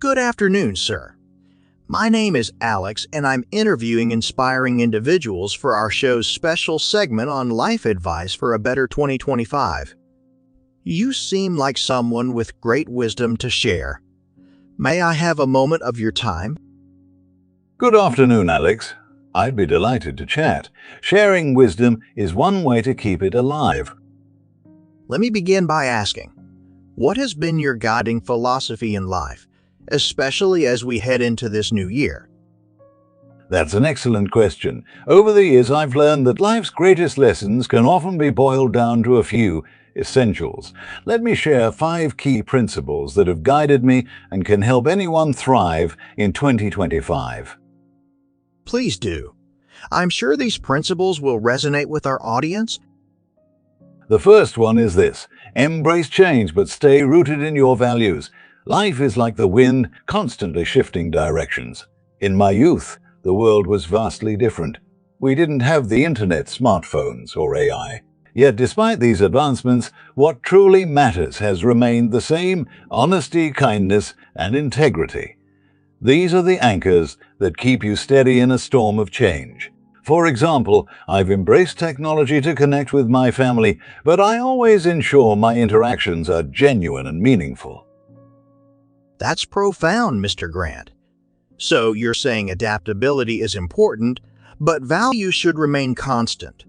Good afternoon, sir. My name is Alex, and I'm interviewing inspiring individuals for our show's special segment on life advice for a better 2025. You seem like someone with great wisdom to share. May I have a moment of your time? Good afternoon, Alex. I'd be delighted to chat. Sharing wisdom is one way to keep it alive. Let me begin by asking, what has been your guiding philosophy in life, especially as we head into this new year? That's an excellent question. Over the years, I've learned that life's greatest lessons can often be boiled down to a few essentials. Let me share 5 key principles that have guided me and can help anyone thrive in 2025. Please do. I'm sure these principles will resonate with our audience. The first one is this: embrace change but stay rooted in your values. Life is like the wind, constantly shifting directions. In my youth, the world was vastly different. We didn't have the internet, smartphones, or AI. Yet despite these advancements, what truly matters has remained the same: honesty, kindness, and integrity. These are the anchors that keep you steady in a storm of change. For example, I've embraced technology to connect with my family, but I always ensure my interactions are genuine and meaningful. That's profound, Mr. Grant. So you're saying adaptability is important, but values should remain constant.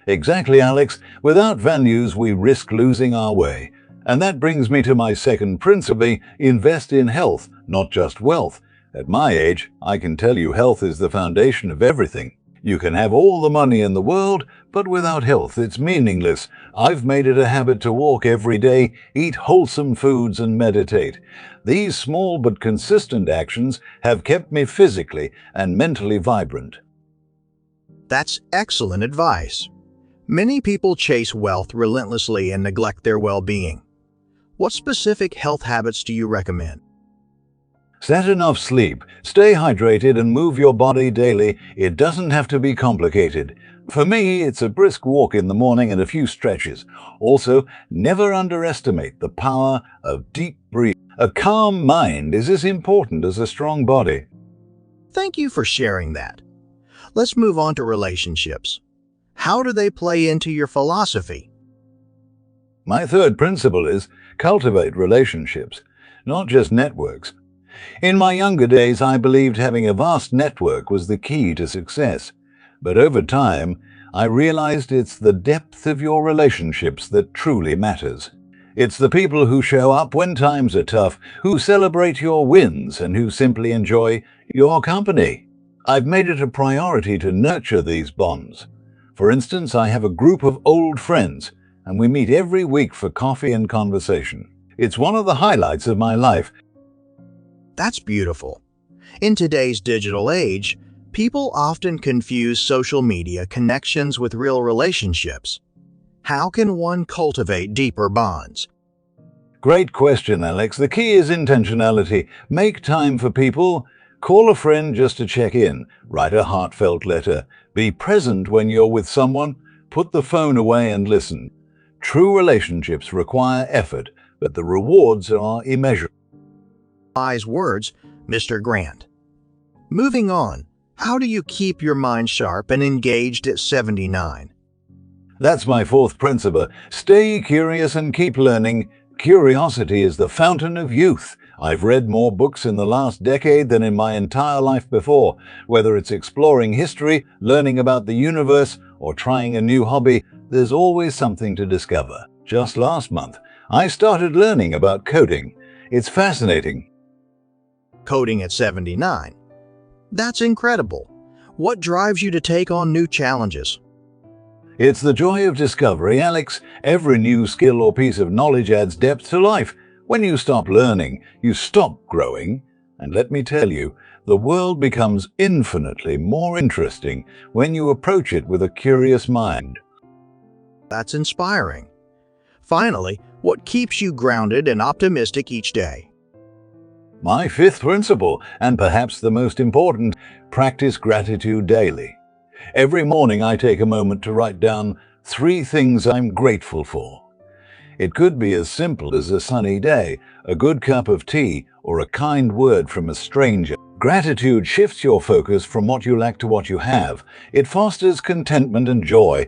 Exactly, Alex. Without values, we risk losing our way. And that brings me to my second principle: invest in health, not just wealth. At my age, I can tell you health is the foundation of everything. You can have all the money in the world, but without health, it's meaningless. I've made it a habit to walk every day, eat wholesome foods, and meditate. These small but consistent actions have kept me physically and mentally vibrant. That's excellent advice. Many people chase wealth relentlessly and neglect their well-being. What specific health habits do you recommend? Get enough sleep, stay hydrated, and move your body daily. It doesn't have to be complicated. For me, it's a brisk walk in the morning and a few stretches. Also, never underestimate the power of deep breathing. A calm mind is as important as a strong body. Thank you for sharing that. Let's move on to relationships. How do they play into your philosophy? My third principle is cultivate relationships, not just networks. In my younger days, I believed having a vast network was the key to success. But over time, I realized it's the depth of your relationships that truly matters. It's the people who show up when times are tough, who celebrate your wins, and who simply enjoy your company. I've made it a priority to nurture these bonds. For instance, I have a group of old friends, and we meet every week for coffee and conversation. It's one of the highlights of my life. That's beautiful. In today's digital age, people often confuse social media connections with real relationships. How can one cultivate deeper bonds? Great question, Alex. The key is intentionality. Make time for people. Call a friend just to check in. Write a heartfelt letter. Be present when you're with someone. Put the phone away and listen. True relationships require effort, but the rewards are immeasurable. Wise words, Mr. Grant. Moving on, how do you keep your mind sharp and engaged at 79? That's my fourth principle. Stay curious and keep learning. Curiosity is the fountain of youth. I've read more books in the last decade than in my entire life before. Whether it's exploring history, learning about the universe, or trying a new hobby, there's always something to discover. Just last month, I started learning about coding. It's fascinating. Coding at 79. That's incredible. What drives you to take on new challenges? It's the joy of discovery, Alex. Every new skill or piece of knowledge adds depth to life. When you stop learning, you stop growing. And let me tell you, the world becomes infinitely more interesting when you approach it with a curious mind. That's inspiring. Finally, what keeps you grounded and optimistic each day? My fifth principle, and perhaps the most important, practice gratitude daily. Every morning I take a moment to write down 3 things I'm grateful for. It could be as simple as a sunny day, a good cup of tea, or a kind word from a stranger. Gratitude shifts your focus from what you lack to what you have. It fosters contentment and joy.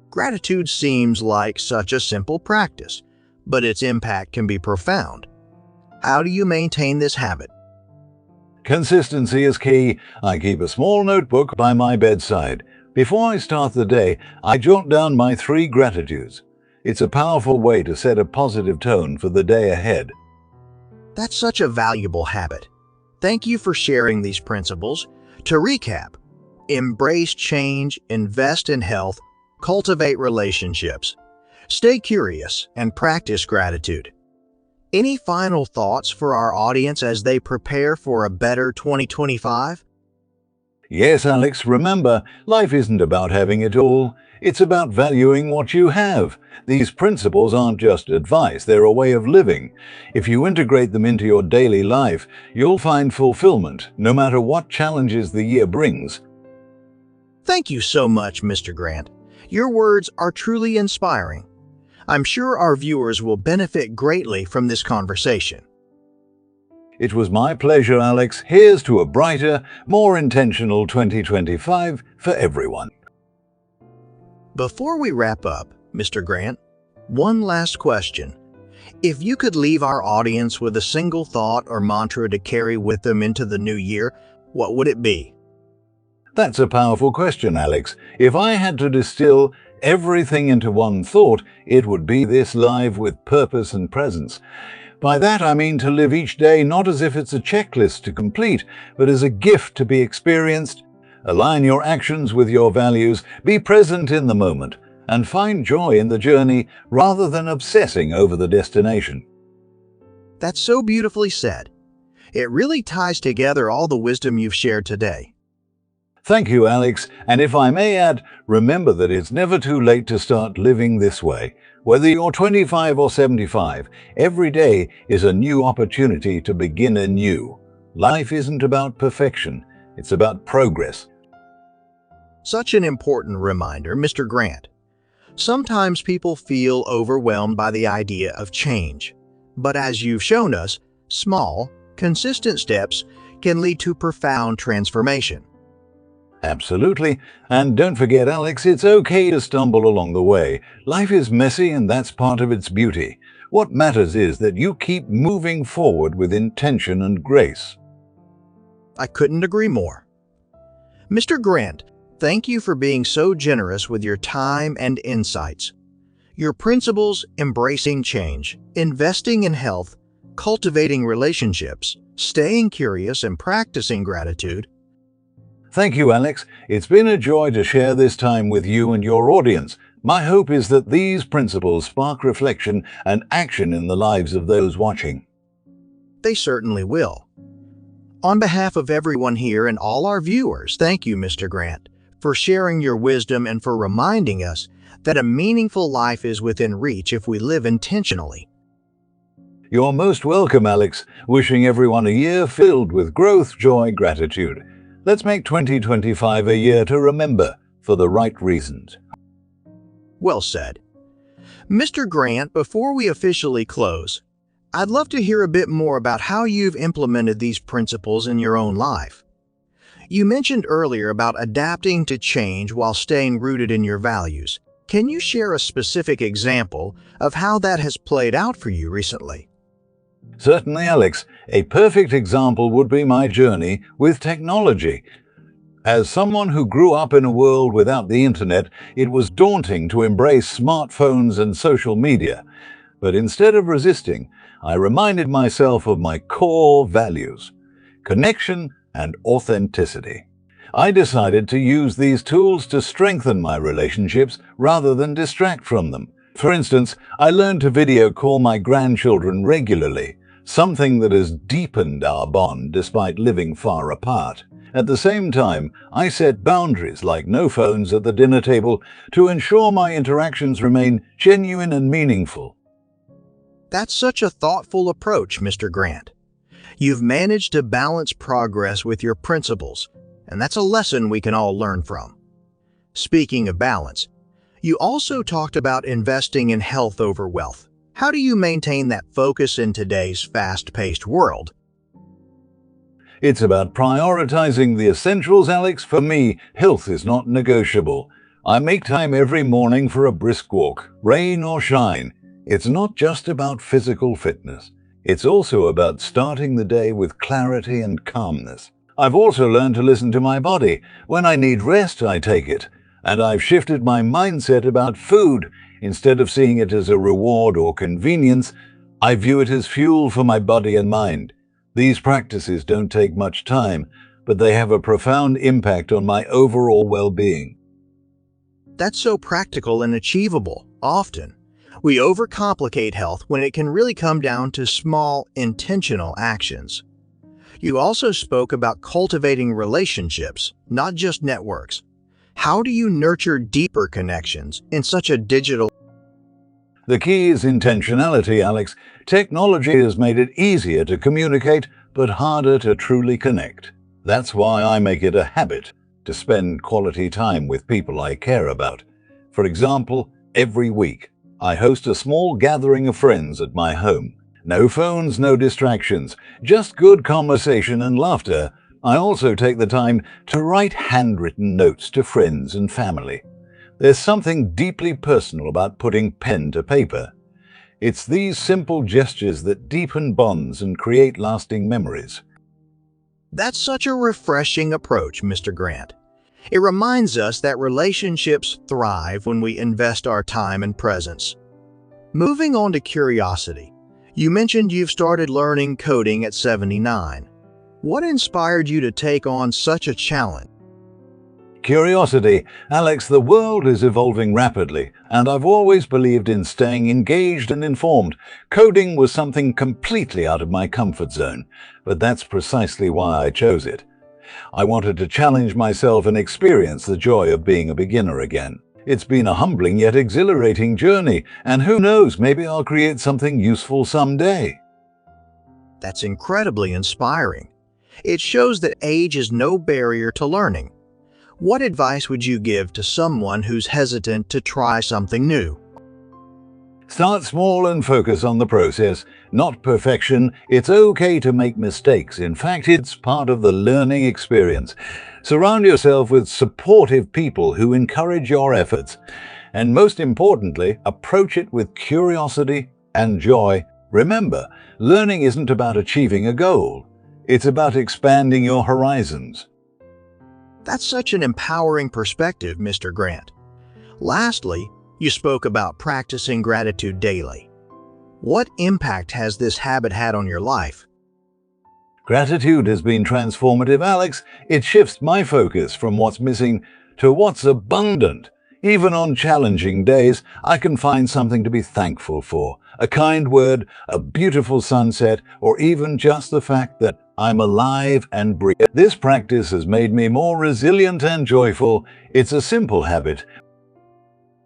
Gratitude seems like such a simple practice, but its impact can be profound. How do you maintain this habit? Consistency is key. I keep a small notebook by my bedside. Before I start the day, I jot down my 3 gratitudes. It's a powerful way to set a positive tone for the day ahead. That's such a valuable habit. Thank you for sharing these principles. To recap, embrace change, invest in health, cultivate relationships, stay curious, and practice gratitude. Any final thoughts for our audience as they prepare for a better 2025? Yes, Alex, remember, life isn't about having it all. It's about valuing what you have. These principles aren't just advice, they're a way of living. If you integrate them into your daily life, you'll find fulfillment, no matter what challenges the year brings. Thank you so much, Mr. Grant. Your words are truly inspiring. I'm sure our viewers will benefit greatly from this conversation. It was my pleasure, Alex. Here's to a brighter, more intentional 2025 for everyone. Before we wrap up, Mr. Grant, one last question. If you could leave our audience with a single thought or mantra to carry with them into the new year, what would it be? That's a powerful question, Alex. If I had to distill everything into one thought, it would be this: live with purpose and presence. By that I mean to live each day not as if it's a checklist to complete, but as a gift to be experienced. Align your actions with your values, be present in the moment, and find joy in the journey rather than obsessing over the destination. That's so beautifully said. It really ties together all the wisdom you've shared today. Thank you, Alex, and if I may add, remember that it's never too late to start living this way. Whether you're 25 or 75, every day is a new opportunity to begin anew. Life isn't about perfection, it's about progress. Such an important reminder, Mr. Grant. Sometimes people feel overwhelmed by the idea of change, but as you've shown us, small, consistent steps can lead to profound transformation. Absolutely. And don't forget, Alex, it's okay to stumble along the way. Life is messy and that's part of its beauty. What matters is that you keep moving forward with intention and grace. I couldn't agree more. Mr. Grant, thank you for being so generous with your time and insights. Your principles, embracing change, investing in health, cultivating relationships, staying curious, and practicing gratitude. Thank you, Alex. It's been a joy to share this time with you and your audience. My hope is that these principles spark reflection and action in the lives of those watching. They certainly will. On behalf of everyone here and all our viewers, thank you, Mr. Grant, for sharing your wisdom and for reminding us that a meaningful life is within reach if we live intentionally. You're most welcome, Alex. Wishing everyone a year filled with growth, joy, gratitude. Let's make 2025 a year to remember for the right reasons. Well said. Mr. Grant, before we officially close, I'd love to hear a bit more about how you've implemented these principles in your own life. You mentioned earlier about adapting to change while staying rooted in your values. Can you share a specific example of how that has played out for you recently? Certainly, Alex. A perfect example would be my journey with technology. As someone who grew up in a world without the internet, it was daunting to embrace smartphones and social media. But instead of resisting, I reminded myself of my core values: connection and authenticity. I decided to use these tools to strengthen my relationships rather than distract from them. For instance, I learned to video call my grandchildren regularly, something that has deepened our bond despite living far apart. At the same time, I set boundaries like no phones at the dinner table to ensure my interactions remain genuine and meaningful. That's such a thoughtful approach, Mr. Grant. You've managed to balance progress with your principles, and that's a lesson we can all learn from. Speaking of balance, You also talked about investing in health over wealth. How do you maintain that focus in today's fast-paced world? It's about prioritizing the essentials, Alex. For me, health is not negotiable. I make time every morning for a brisk walk, rain or shine. It's not just about physical fitness. It's also about starting the day with clarity and calmness. I've also learned to listen to my body. When I need rest, I take it. And I've shifted my mindset about food. Instead of seeing it as a reward or convenience, I view it as fuel for my body and mind. These practices don't take much time, but they have a profound impact on my overall well-being. That's so practical and achievable. Often, we overcomplicate health when it can really come down to small, intentional actions. You also spoke about cultivating relationships, not just networks. How do you nurture deeper connections in such a digital? The key is intentionality, Alex. Technology has made it easier to communicate, but harder to truly connect. That's why I make it a habit to spend quality time with people I care about. For example, every week, I host a small gathering of friends at my home. No phones, no distractions, just good conversation and laughter. I also take the time to write handwritten notes to friends and family. There's something deeply personal about putting pen to paper. It's these simple gestures that deepen bonds and create lasting memories. That's such a refreshing approach, Mr. Grant. It reminds us that relationships thrive when we invest our time and presence. Moving on to curiosity, you mentioned you've started learning coding at 79. What inspired you to take on such a challenge? Curiosity. Alex, the world is evolving rapidly, and I've always believed in staying engaged and informed. Coding was something completely out of my comfort zone, but that's precisely why I chose it. I wanted to challenge myself and experience the joy of being a beginner again. It's been a humbling yet exhilarating journey, and who knows, maybe I'll create something useful someday. That's incredibly inspiring. It shows that age is no barrier to learning. What advice would you give to someone who's hesitant to try something new? Start small and focus on the process, not perfection. It's okay to make mistakes. In fact, it's part of the learning experience. Surround yourself with supportive people who encourage your efforts. And most importantly, approach it with curiosity and joy. Remember, learning isn't about achieving a goal. It's about expanding your horizons. That's such an empowering perspective, Mr. Grant. Lastly, you spoke about practicing gratitude daily. What impact has this habit had on your life? Gratitude has been transformative, Alex. It shifts my focus from what's missing to what's abundant. Even on challenging days, I can find something to be thankful for. A kind word, a beautiful sunset, or even just the fact that I'm alive and breathing. This practice has made me more resilient and joyful. It's a simple habit.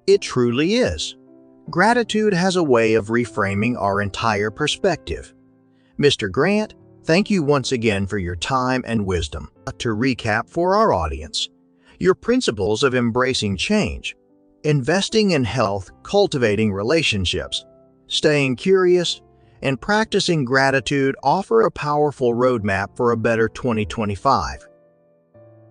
It truly is. Gratitude has a way of reframing our entire perspective. Mr. Grant, thank you once again for your time and wisdom. To recap for our audience, your principles of embracing change, investing in health, cultivating relationships, staying curious, and practicing gratitude offer a powerful roadmap for a better 2025.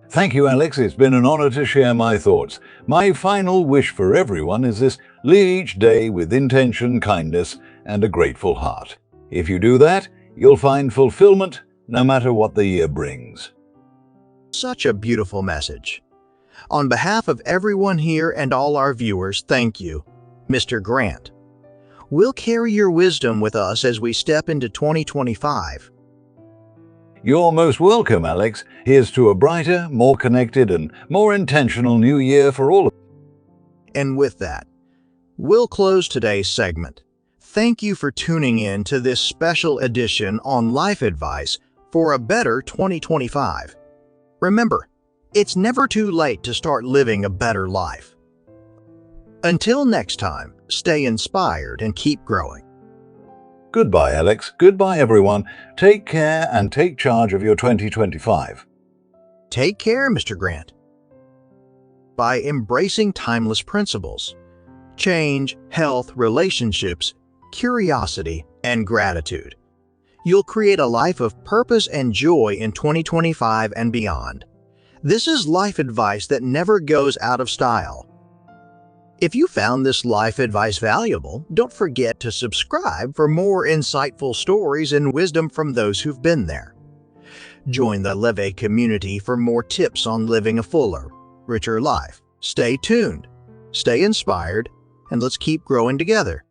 Thank you, Alex. It's been an honor to share my thoughts. My final wish for everyone is this: live each day with intention, kindness, and a grateful heart. If you do that, you'll find fulfillment no matter what the year brings. Such a beautiful message. On behalf of everyone here and all our viewers, thank you, Mr. Grant. We'll carry your wisdom with us as we step into 2025. You're most welcome, Alex. Here's to a brighter, more connected, and more intentional new year for all of us. And with that, we'll close today's segment. Thank you for tuning in to this special edition on Life Advice for a Better 2025. Remember, it's never too late to start living a better life. Until next time, stay inspired and keep growing. Goodbye, Alex. Goodbye, everyone. Take care and take charge of your 2025. Take care, Mr. Grant. by embracing timeless principles: change, health, relationships, curiosity, and gratitude. You'll create a life of purpose and joy in 2025 and beyond. This is life advice that never goes out of style. If you found this life advice valuable, don't forget to subscribe for more insightful stories and wisdom from those who've been there. Join the LEVVA community for more tips on living a fuller, richer life. Stay tuned, stay inspired, and let's keep growing together.